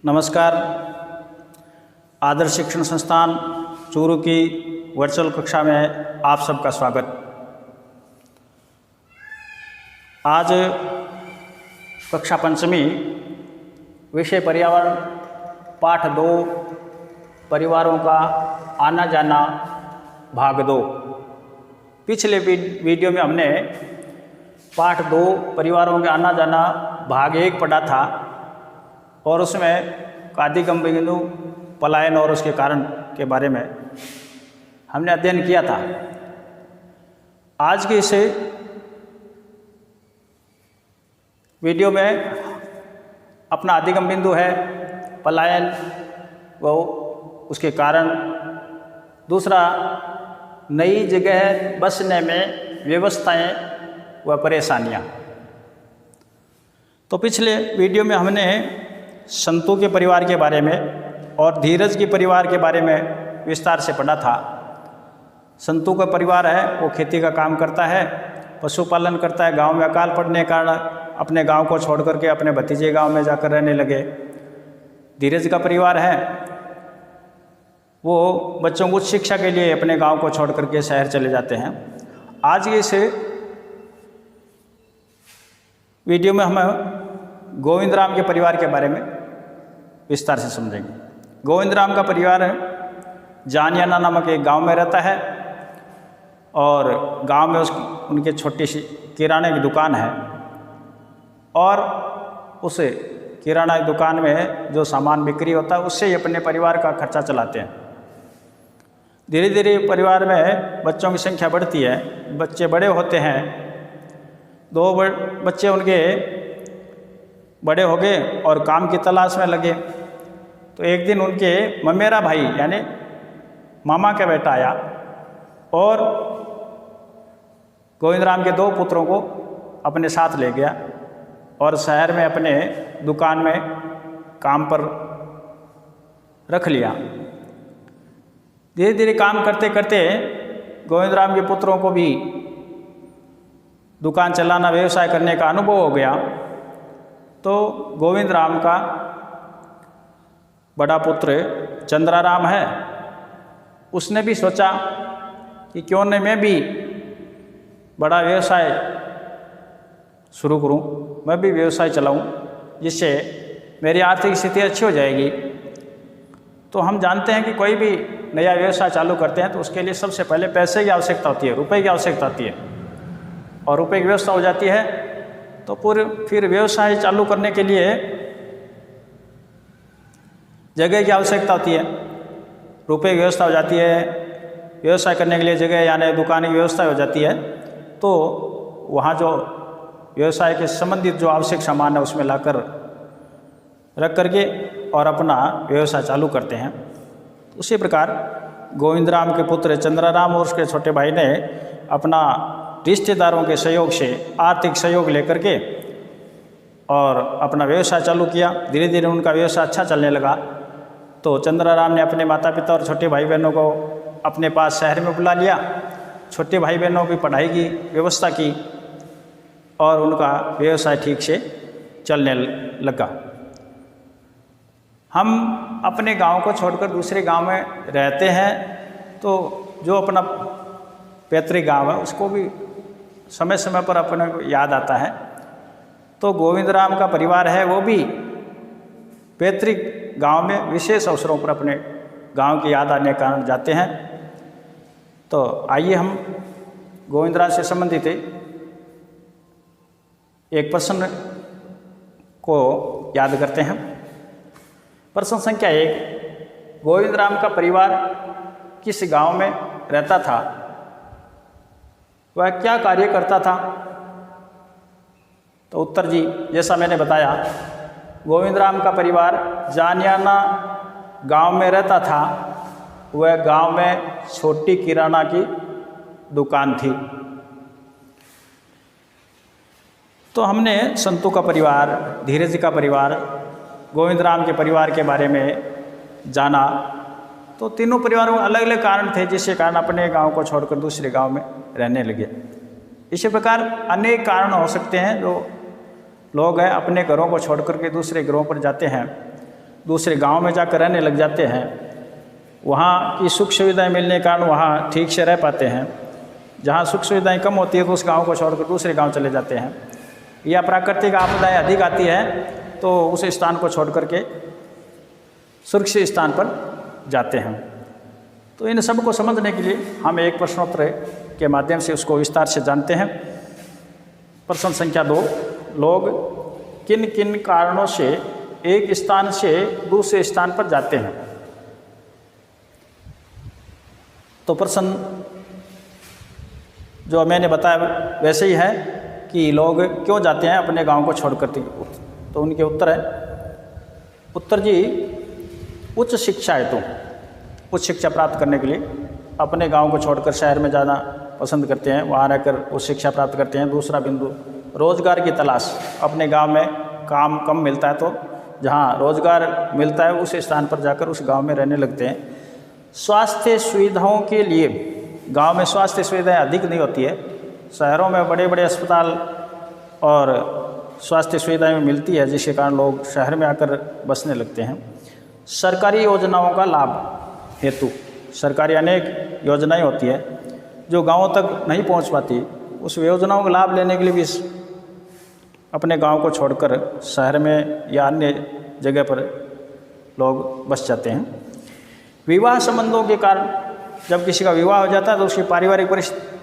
नमस्कार। आदर्श शिक्षण संस्थान चूरू की वर्चुअल कक्षा में आप सबका स्वागत। आज कक्षा पंचमी विषय पर्यावरण पाठ 2 परिवारों का आना जाना भाग 2। पिछले वीडियो में हमने पाठ 2 परिवारों के आना जाना भाग 1 पढ़ा था और उसमें कादिगम बिंदु पलायन और उसके कारण के बारे में हमने अध्ययन किया था। आज के इस वीडियो में अपना अधिगम बिंदु है पलायन व उसके कारण, दूसरा नई जगह बसने में व्यवस्थाएं व परेशानियां। तो पिछले वीडियो में हमने संतु के परिवार के बारे में और धीरज के परिवार के बारे में विस्तार से पढ़ा था। संतु का परिवार है वो खेती का काम करता है, पशुपालन करता है। गांव में अकाल पड़ने के कारण अपने गांव को छोड़ करके अपने भतीजे गांव में जाकर रहने लगे। धीरज का परिवार है वो बच्चों को उच्च शिक्षा के लिए अपने गांव को छोड़ करके शहर चले जाते हैं। आज के इस वीडियो में हम गोविंद राम के परिवार के बारे में विस्तार से समझेंगे। गोविंद राम का परिवार जानियाना नामक एक गांव में रहता है और गांव में उनके छोटी सी किराने की दुकान है और उस किराना की दुकान में जो सामान बिक्री होता है उससे ही अपने परिवार का खर्चा चलाते हैं। धीरे धीरे परिवार में बच्चों की संख्या बढ़ती है, बच्चे बड़े होते हैं। 2 बच्चे उनके बड़े हो गए और काम की तलाश में लगे। तो एक दिन उनके ममेरा भाई यानी मामा का बेटा आया और गोविंद राम के 2 पुत्रों को अपने साथ ले गया और शहर में अपने दुकान में काम पर रख लिया। धीरे धीरे काम करते करते गोविंद राम के पुत्रों को भी दुकान चलाना, व्यवसाय करने का अनुभव हो गया। तो गोविंद राम का बड़ा पुत्र चंद्राराम है, उसने भी सोचा कि क्यों न मैं भी बड़ा व्यवसाय शुरू करूं, मैं भी व्यवसाय चलाऊं जिससे मेरी आर्थिक स्थिति अच्छी हो जाएगी। तो हम जानते हैं कि कोई भी नया व्यवसाय चालू करते हैं तो उसके लिए सबसे पहले पैसे की आवश्यकता होती है, रुपए की आवश्यकता होती है और रुपए की व्यवस्था हो जाती है तो फिर व्यवसाय चालू करने के लिए जगह की आवश्यकता होती है। रुपए की व्यवस्था हो जाती है, व्यवसाय करने के लिए जगह यानी दुकान की व्यवस्था हो जाती है। तो वहाँ जो व्यवसाय के संबंधित जो आवश्यक सामान है उसमें लाकर रख करके और अपना व्यवसाय चालू करते हैं। उसी प्रकार गोविंद राम के पुत्र चंद्राराम और उसके छोटे भाई ने अपना रिश्तेदारों के सहयोग से आर्थिक सहयोग लेकर के और अपना व्यवसाय चालू किया। धीरे धीरे उनका व्यवसाय अच्छा चलने लगा। तो चंद्राराम ने अपने माता पिता और छोटे भाई बहनों को अपने पास शहर में बुला लिया। छोटे भाई बहनों की पढ़ाई की व्यवस्था की और उनका व्यवसाय ठीक से चलने लगा। हम अपने गांव को छोड़कर दूसरे गांव में रहते हैं तो जो अपना पैतृक गांव है उसको भी समय समय पर अपने को याद आता है। तो गोविंद राम का परिवार है वो भी पैतृक गांव में विशेष अवसरों पर अपने गांव की याद आने के कारण जाते हैं। तो आइए हम गोविंद राम से संबंधित एक प्रश्न को याद करते हैं। प्रश्न संख्या 1, गोविंद राम का परिवार किस गांव में रहता था? वह क्या कार्य करता था? तो उत्तर जी, जैसा मैंने बताया, गोविंद राम का परिवार जानियाना गांव में रहता था। वह गांव में छोटी किराना की दुकान थी। तो हमने संतु का परिवार, धीरज का परिवार, गोविंद राम के परिवार के बारे में जाना। तो तीनों परिवारों में अलग अलग कारण थे जिसके कारण अपने गांव को छोड़कर दूसरे गांव में रहने लगे। इसी प्रकार अनेक कारण हो सकते हैं जो लोग हैं अपने घरों को छोड़ करके दूसरे घरों पर जाते हैं। दूसरे गांव में जाकर रहने लग जाते हैं। वहाँ की सुख सुविधाएं मिलने के कारण वहाँ ठीक से रह पाते हैं। जहाँ सुख सुविधाएं कम होती है तो उस गांव को छोड़कर दूसरे गांव चले जाते हैं। या प्राकृतिक आपदाएं अधिक आती है तो उस स्थान को छोड़ करके सुरक्षित स्थान पर जाते हैं। तो इन सब को समझने के लिए हम एक प्रश्नोत्तर के माध्यम से उसको विस्तार से जानते हैं। प्रश्न संख्या 2, लोग किन किन कारणों से एक स्थान से दूसरे स्थान पर जाते हैं? तो प्रश्न जो मैंने बताया वैसे ही है कि लोग क्यों जाते हैं अपने गांव को छोड़कर। तो उनके उत्तर है, उत्तर जी उच्च शिक्षा हेतु, उच्च शिक्षा प्राप्त करने के लिए अपने गांव को छोड़कर शहर में जाना पसंद करते हैं, वहाँ रहकर उच्च शिक्षा प्राप्त करते हैं। दूसरा बिंदु, रोजगार की तलाश, अपने गांव में काम कम मिलता है तो जहाँ रोजगार मिलता है उस स्थान पर जाकर उस गांव में रहने लगते हैं। स्वास्थ्य सुविधाओं के लिए, गांव में स्वास्थ्य सुविधाएं अधिक नहीं होती है, शहरों में बड़े बड़े अस्पताल और स्वास्थ्य सुविधाएं मिलती है जिसके कारण लोग शहर में आकर बसने लगते हैं। सरकारी योजनाओं का लाभ हेतु, सरकारी अनेक योजनाएं होती है जो गांवों तक नहीं पहुंच पाती, उस योजनाओं का लाभ लेने के लिए भी अपने गांव को छोड़कर शहर में या अन्य जगह पर लोग बस जाते हैं। विवाह संबंधों के कारण, जब किसी का विवाह हो जाता है तो उसकी पारिवारिक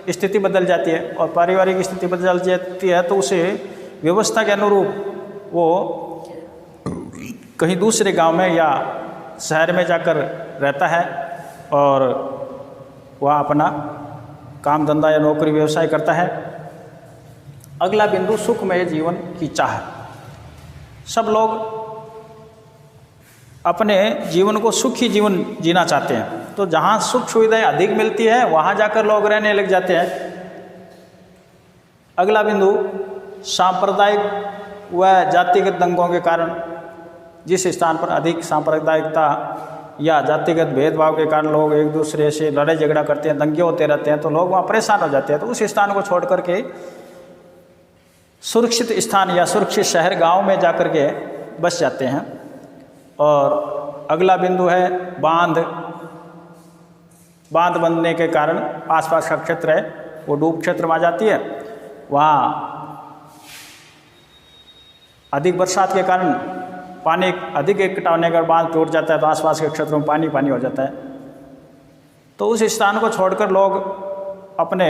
स्थिति बदल जाती है, और पारिवारिक स्थिति बदल जाती है तो उसे व्यवस्था के अनुरूप वो कहीं दूसरे गांव में या शहर में जाकर रहता है और वह अपना काम धंधा या नौकरी व्यवसाय करता है। अगला बिंदु, सुखमय जीवन की चाह। सब लोग अपने जीवन को सुखी जीवन जीना चाहते हैं, तो जहाँ सुख सुविधाएं अधिक मिलती है वहाँ जाकर लोग रहने लग जाते हैं। अगला बिंदु, सांप्रदायिक व जातिगत दंगों के कारण, जिस स्थान पर अधिक सांप्रदायिकता या जातिगत भेदभाव के कारण लोग एक दूसरे से लड़ाई झगड़ा करते हैं, दंगे होते रहते हैं, तो लोग वहाँ परेशान हो जाते हैं। तो उस स्थान को छोड़ करके सुरक्षित स्थान या सुरक्षित शहर गांव में जाकर के बस जाते हैं। और अगला बिंदु है बांध बनने के कारण आसपास का क्षेत्र है वो डूब क्षेत्र में आ जाती है। वहाँ अधिक बरसात के कारण पानी अधिक इकट्ठा होने का बांध टूट जाता है तो आसपास के क्षेत्रों में पानी हो जाता है। तो उस स्थान को छोड़कर लोग अपने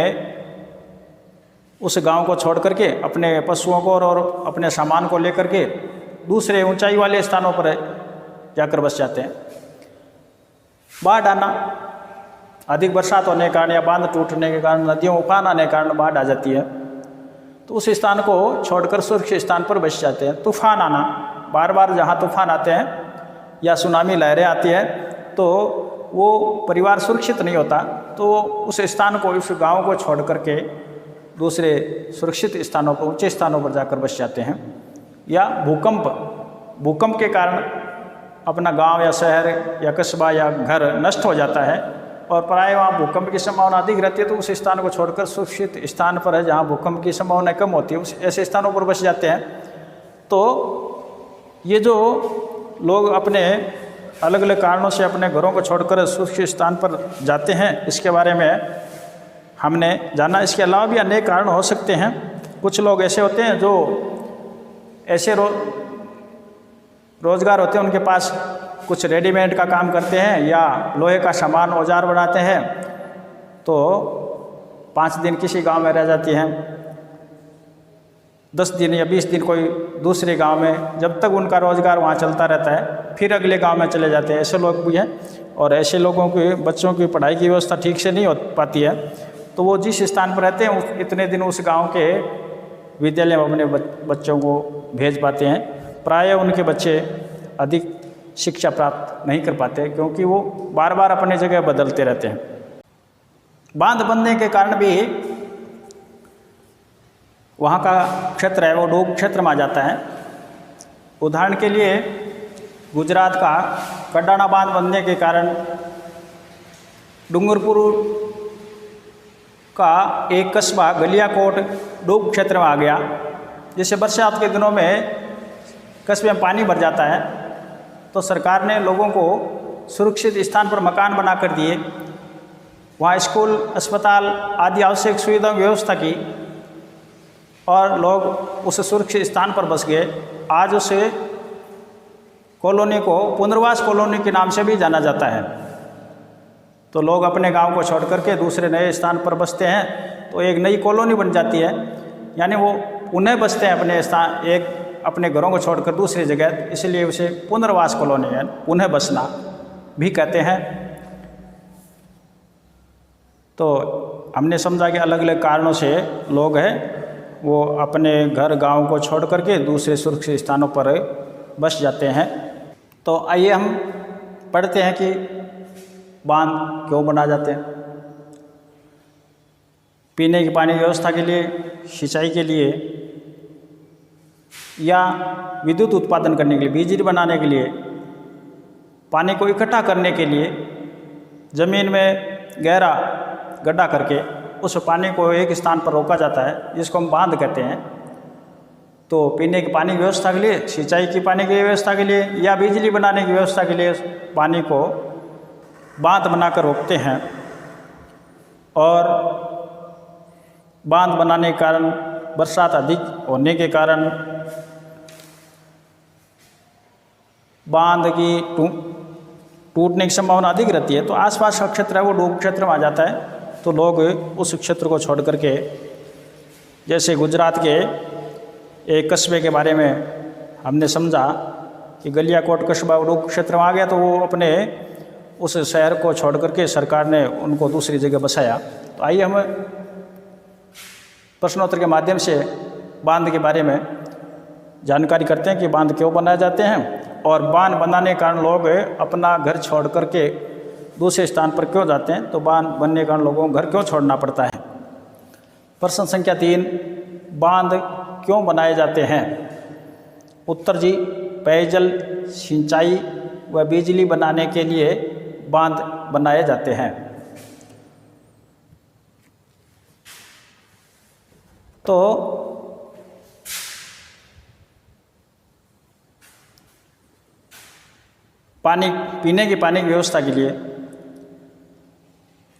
उस गांव को छोड़ करके अपने पशुओं को और अपने सामान को लेकर के दूसरे ऊंचाई वाले स्थानों पर जाकर बस जाते हैं। बाढ़ आना, अधिक बरसात होने के कारण या बांध टूटने के कारण, नदियों में उफान आने के कारण बाढ़ आ जाती है, तो उस स्थान को छोड़कर सुरक्षित स्थान पर बस जाते हैं। तूफान आना, बार बार जहाँ तूफान आते हैं या सुनामी लहरें आती है तो वो परिवार सुरक्षित नहीं होता, तो उस स्थान को, उस गांव को छोड़ करके दूसरे सुरक्षित स्थानों पर, ऊंचे स्थानों पर जाकर बस जाते हैं। या भूकंप के कारण अपना गांव या शहर या कस्बा या घर नष्ट हो जाता है और प्राय वहाँ भूकंप की संभावना अधिक रहती है, तो उस स्थान को छोड़कर सुरक्षित स्थान पर है जहाँ भूकंप की संभावना कम होती है, उस ऐसे स्थानों पर बस जाते हैं। तो ये जो लोग अपने अलग अलग कारणों से अपने घरों को छोड़कर सुरक्षित स्थान पर जाते हैं, इसके बारे में हमने जाना। इसके अलावा भी अनेक कारण हो सकते हैं। कुछ लोग ऐसे होते हैं जो ऐसे रोजगार होते हैं, उनके पास कुछ रेडीमेड का काम करते हैं या लोहे का सामान औजार बनाते हैं, तो 5 दिन किसी गांव में रह जाती हैं, 10 दिन या 20 दिन कोई दूसरे गांव में, जब तक उनका रोजगार वहाँ चलता रहता है फिर अगले गांव में चले जाते हैं। ऐसे लोग भी हैं। और ऐसे लोगों के बच्चों की पढ़ाई की व्यवस्था ठीक से नहीं हो पाती है, तो वो जिस स्थान पर रहते हैं इतने दिन उस गांव के विद्यालय में अपने बच्चों को भेज पाते हैं। प्रायः उनके बच्चे अधिक शिक्षा प्राप्त नहीं कर पाते क्योंकि वो बार बार अपने जगह बदलते रहते हैं। बांध बनने के कारण भी वहाँ का क्षेत्र है वो डूब क्षेत्र में आ जाता है। उदाहरण के लिए गुजरात का कडाना बांध बनने के कारण डूंगरपुर का एक कस्बा गलियाकोट डूब क्षेत्र में आ गया। जैसे बरसात के दिनों में कस्बे में पानी भर जाता है तो सरकार ने लोगों को सुरक्षित स्थान पर मकान बना कर दिए, वहाँ स्कूल, अस्पताल आदि आवश्यक सुविधाओं की व्यवस्था की और लोग उस सुरक्षित स्थान पर बस गए। आज उस कॉलोनी को पुनर्वास कॉलोनी के नाम से भी जाना जाता है। तो लोग अपने गांव को छोड़ करके दूसरे नए स्थान पर बसते हैं तो एक नई कॉलोनी बन जाती है, यानी वो पुनः बसते हैं अपने स्थान, एक अपने घरों को छोड़कर दूसरी जगह, इसलिए उसे पुनर्वास कॉलोनी है, पुनः बसना भी कहते हैं। तो हमने समझा कि अलग अलग कारणों से लोग हैं वो अपने घर गांव को छोड़ करके दूसरे सुरक्षित स्थानों पर बस जाते हैं। तो आइए हम पढ़ते हैं कि बांध क्यों बनाए जाते हैं। पीने के पानी की व्यवस्था के लिए, सिंचाई के लिए या विद्युत उत्पादन करने के लिए, बिजली बनाने के लिए, पानी को इकट्ठा करने के लिए ज़मीन में गहरा गड्ढा करके उस पानी को एक स्थान पर रोका जाता है, जिसको हम बांध कहते हैं। तो पीने के पानी की व्यवस्था के लिए, सिंचाई की पानी की व्यवस्था के लिए या बिजली बनाने की व्यवस्था के लिए पानी को बांध बनाकर रोकते हैं। और बांध बनाने के कारण बरसात अधिक होने के कारण बांध की टूटने की संभावना अधिक रहती है, तो आसपास का क्षेत्र है वो डूब क्षेत्र में आ जाता है। तो लोग उस क्षेत्र को छोड़ करके, जैसे गुजरात के एक कस्बे के बारे में हमने समझा कि गलियाकोट कस्बा डूब क्षेत्र में आ गया, तो वो अपने उस शहर को छोड़ करके सरकार ने उनको दूसरी जगह बसाया। तो आइए हम प्रश्नोत्तर के माध्यम से बांध के बारे में जानकारी करते हैं कि बांध क्यों बनाए जाते हैं और बांध बनाने के कारण लोग अपना घर छोड़ करके दूसरे स्थान पर क्यों जाते हैं। तो बांध बनने के कारण लोगों को घर क्यों छोड़ना पड़ता है। प्रश्न संख्या 3, बांध क्यों बनाए जाते हैं। उत्तर जी, पेयजल, सिंचाई व बिजली बनाने के लिए बांध बनाए जाते हैं। तो पानी, पीने के पानी की व्यवस्था के लिए,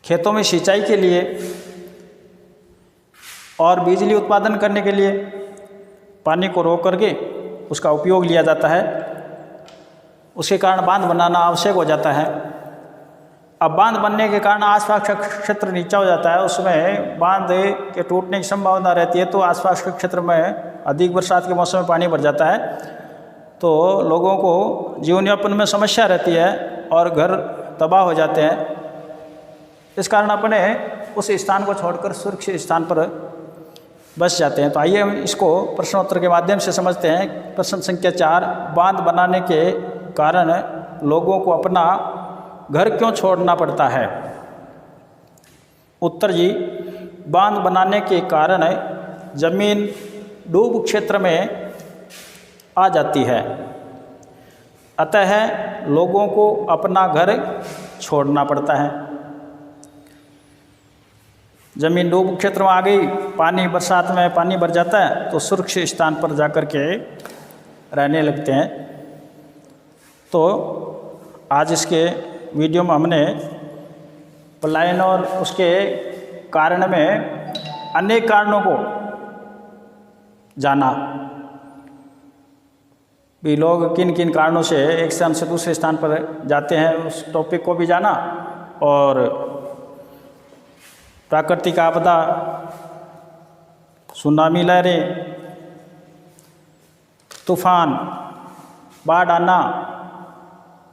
खेतों में सिंचाई के लिए और बिजली उत्पादन करने के लिए पानी को रोक करके उसका उपयोग लिया जाता है। उसके कारण बांध बनाना आवश्यक हो जाता है। अब बांध बनने के कारण आसपास का क्षेत्र नीचा हो जाता है, उसमें बांध के टूटने की संभावना रहती है। तो आसपास के क्षेत्र में अधिक बरसात के मौसम में पानी भर जाता है, तो लोगों को जीवन यापन में समस्या रहती है और घर तबाह हो जाते हैं। इस कारण अपने उस स्थान को छोड़कर सुरक्षित स्थान पर बस जाते हैं। तो आइए हम इसको प्रश्नोत्तर के माध्यम से समझते हैं। प्रश्न संख्या 4, बांध बनाने के कारण लोगों को अपना घर क्यों छोड़ना पड़ता है। उत्तर जी, बांध बनाने के कारण जमीन डूब क्षेत्र में आ जाती है, अतः लोगों को अपना घर छोड़ना पड़ता है। जमीन डूब क्षेत्र में आ गई, पानी, बरसात में पानी भर जाता है, तो सुरक्षित स्थान पर जाकर के रहने लगते हैं। तो आज इसके वीडियो में हमने पलायन और उसके कारण में अनेक कारणों को जाना, भी लोग किन किन कारणों से एक स्थान से दूसरे स्थान पर जाते हैं, उस टॉपिक को भी जाना। और प्राकृतिक आपदा, सुनामी लहरें, तूफान, बाढ़ आना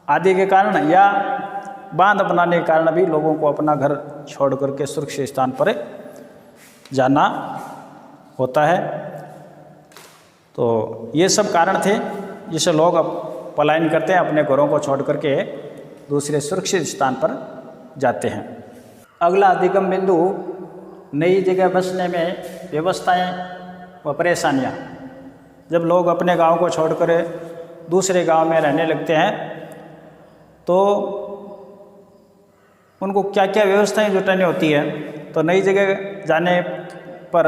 आदि के कारण या बांध बनाने के कारण भी लोगों को अपना घर छोड़ करके सुरक्षित स्थान पर जाना होता है। तो ये सब कारण थे जिससे लोग अब पलायन करते हैं, अपने घरों को छोड़ करके दूसरे सुरक्षित स्थान पर जाते हैं। अगला अधिगम बिंदु, नई जगह बसने में व्यवस्थाएं व परेशानियां। जब लोग अपने गांव को छोड़कर दूसरे गांव में रहने लगते हैं तो उनको क्या क्या व्यवस्थाएं जुटानी होती है। तो नई जगह जाने पर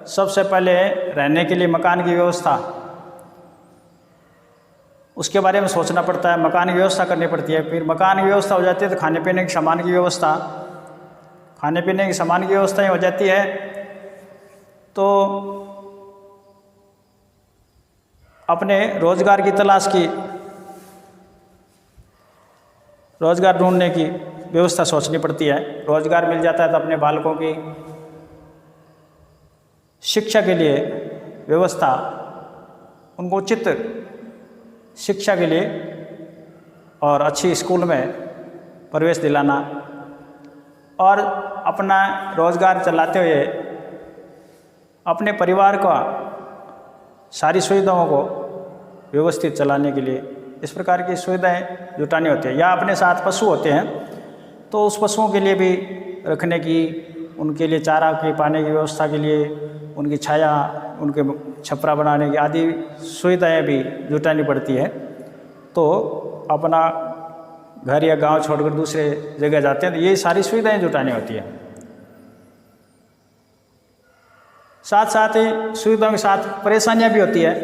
सबसे पहले रहने के लिए मकान की व्यवस्था, उसके बारे में सोचना पड़ता है, मकान की व्यवस्था करनी पड़ती है। फिर मकान की व्यवस्था हो जाती है तो खाने पीने के सामान की व्यवस्था, खाने पीने के सामान की व्यवस्था ही हो जाती है। तो अपने रोजगार की तलाश की, रोजगार ढूंढने की व्यवस्था सोचनी पड़ती है। रोजगार मिल जाता है तो अपने बालकों की शिक्षा के लिए व्यवस्था, उनको उचित शिक्षा के लिए और अच्छी स्कूल में प्रवेश दिलाना, और अपना रोजगार चलाते हुए अपने परिवार का सारी सुविधाओं को व्यवस्थित चलाने के लिए इस प्रकार की सुविधाएं जुटानी होती है। या अपने साथ पशु होते हैं तो उस पशुओं के लिए भी रखने की, उनके लिए चारा के पाने की व्यवस्था के लिए, उनकी छाया, उनके छपरा बनाने की आदि सुविधाएं भी जुटानी पड़ती है। तो अपना घर या गांव छोड़कर दूसरे जगह जाते हैं तो ये सारी सुविधाएं जुटानी होती है। साथ साथ ही सुविधाओं के साथ परेशानियां भी होती है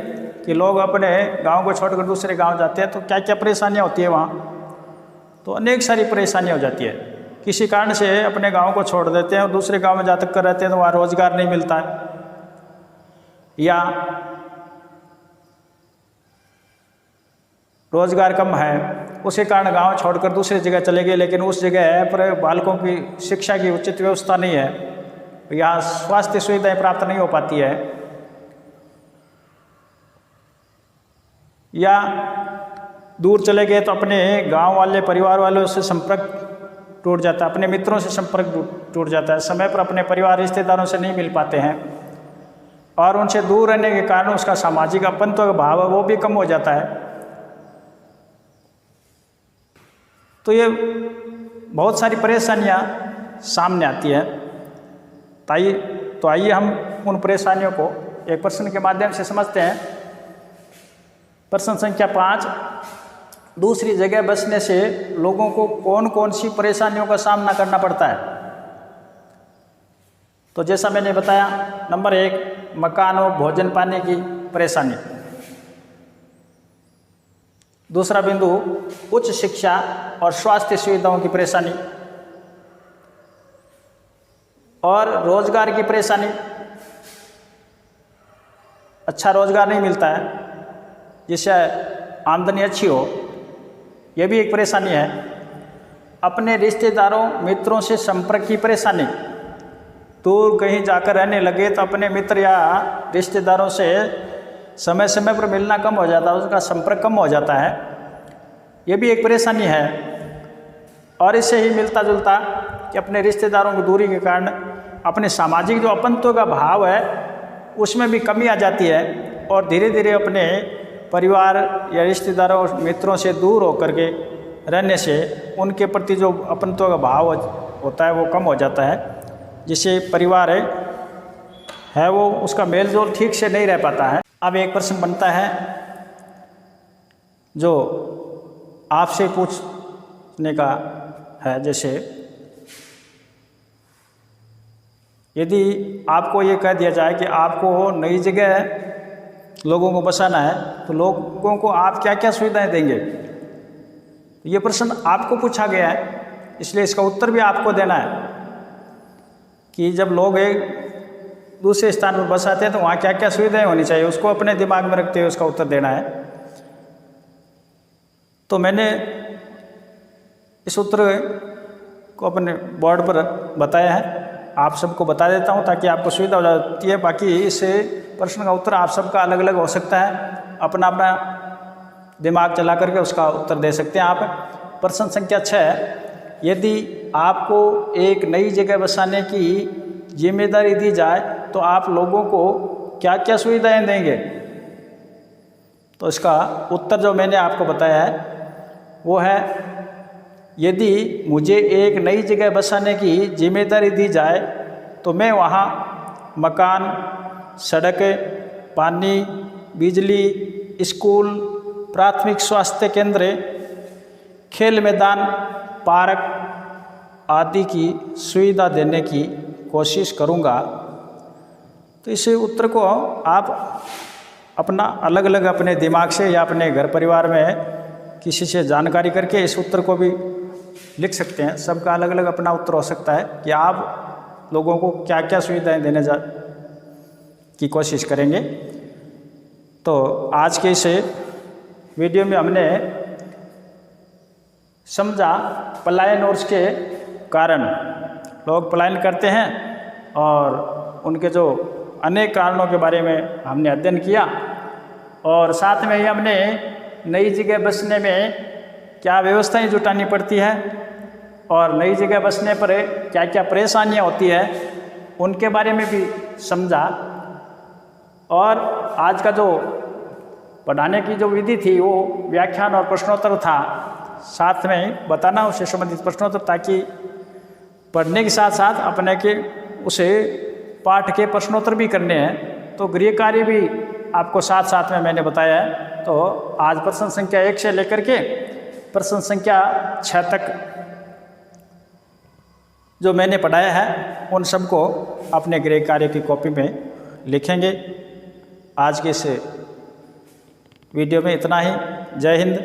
कि लोग अपने गांव को छोड़कर दूसरे गांव जाते हैं तो क्या क्या परेशानियां होती है वहाँ। तो अनेक सारी परेशानियां हो जाती है। किसी कारण से अपने गांव को छोड़ देते हैं और दूसरे गांव में जा तक कर रहते हैं तो वहाँ रोजगार नहीं मिलता है, या रोजगार कम है, उसके कारण गांव छोड़कर दूसरी जगह चले गए, लेकिन उस जगह पर बालकों की शिक्षा की उचित व्यवस्था नहीं है, या स्वास्थ्य सुविधाएं प्राप्त नहीं हो पाती है, या दूर चले गए तो अपने गांव वाले परिवार वालों से संपर्क टूट जाता है, अपने मित्रों से संपर्क टूट जाता है, समय पर अपने परिवार रिश्तेदारों से नहीं मिल पाते हैं, और उनसे दूर रहने के कारण उसका सामाजिक अपनत्व का भाव है वो भी कम हो जाता है। तो ये बहुत सारी परेशानियां सामने आती हैं। तो आइए हम उन परेशानियों को एक प्रश्न के माध्यम से समझते हैं। प्रश्न संख्या 5, दूसरी जगह बसने से लोगों को कौन कौन सी परेशानियों का सामना करना पड़ता है। तो जैसा मैंने बताया, नंबर 1, मकान और भोजन पाने की परेशानी। दूसरा बिंदु, उच्च शिक्षा और स्वास्थ्य सुविधाओं की परेशानी, और रोजगार की परेशानी, अच्छा रोजगार नहीं मिलता है जिससे आमदनी अच्छी हो, यह भी एक परेशानी है। अपने रिश्तेदारों मित्रों से संपर्क की परेशानी, दूर कहीं जाकर रहने लगे तो अपने मित्र या रिश्तेदारों से समय समय पर मिलना कम हो जाता है, उसका संपर्क कम हो जाता है, ये भी एक परेशानी है। और इससे ही मिलता जुलता कि अपने रिश्तेदारों की दूरी के कारण अपने सामाजिक जो अपनत्व का भाव है उसमें भी कमी आ जाती है, और धीरे धीरे अपने परिवार या रिश्तेदारों मित्रों से दूर होकर के रहने से उनके प्रति जो अपनत्व का भाव होता है वो कम हो जाता है, जिससे परिवार है वो उसका मेल जोल ठीक से नहीं रह पाता है। अब एक प्रश्न बनता है जो आपसे पूछने का है, जैसे यदि आपको ये कह दिया जाए कि आपको नई जगह लोगों को बसाना है तो लोगों को आप क्या क्या सुविधाएं देंगे। ये प्रश्न आपको पूछा गया है, इसलिए इसका उत्तर भी आपको देना है कि जब लोग एक दूसरे स्थान पर बसाते हैं तो वहाँ क्या क्या सुविधाएं होनी चाहिए, उसको अपने दिमाग में रखते हुए उसका उत्तर देना है। तो मैंने इस उत्तर को अपने बोर्ड पर बताया है, आप सबको बता देता हूँ ताकि आपको सुविधा हो जाती है। बाकी इस प्रश्न का उत्तर आप सबका अलग अलग हो सकता है, अपना अपना दिमाग चला करके उसका उत्तर दे सकते हैं आप। प्रश्न संख्या 6, यदि आपको एक नई जगह बसाने की जिम्मेदारी दी जाए तो आप लोगों को क्या क्या सुविधाएं देंगे। तो इसका उत्तर जो मैंने आपको बताया है वो है, यदि मुझे एक नई जगह बसाने की जिम्मेदारी दी जाए तो मैं वहाँ मकान, सड़कें, पानी, बिजली, स्कूल, प्राथमिक स्वास्थ्य केंद्र, खेल मैदान, पार्क आदि की सुविधा देने की कोशिश करूँगा। तो इस उत्तर को आप अपना अलग अलग अपने दिमाग से या अपने घर परिवार में किसी से जानकारी करके इस उत्तर को भी लिख सकते हैं। सबका अलग अलग अपना उत्तर हो सकता है कि आप लोगों को क्या क्या सुविधाएं देने की कोशिश करेंगे। तो आज के इस वीडियो में हमने समझा पलायन और उसके कारण। लोग पलायन करते हैं और उनके जो अनेक कारणों के बारे में हमने अध्ययन किया, और साथ में ही हमने नई जगह बसने में क्या व्यवस्थाएं जुटानी पड़ती है और नई जगह बसने पर क्या क्या परेशानियां होती है उनके बारे में भी समझा। और आज का जो पढ़ाने की जो विधि थी वो व्याख्यान और प्रश्नोत्तर था, साथ में बताना उससे संबंधित प्रश्नोत्तर, ताकि पढ़ने के साथ साथ अपने के उसे पाठ के प्रश्नोत्तर भी करने हैं। तो गृह कार्य भी आपको साथ साथ में मैंने बताया है। तो आज प्रश्न संख्या 1 से लेकर के प्रश्न संख्या 6 तक जो मैंने पढ़ाया है उन सबको अपने गृह कार्य की कॉपी में लिखेंगे। आज के इस वीडियो में इतना ही। जय हिंद,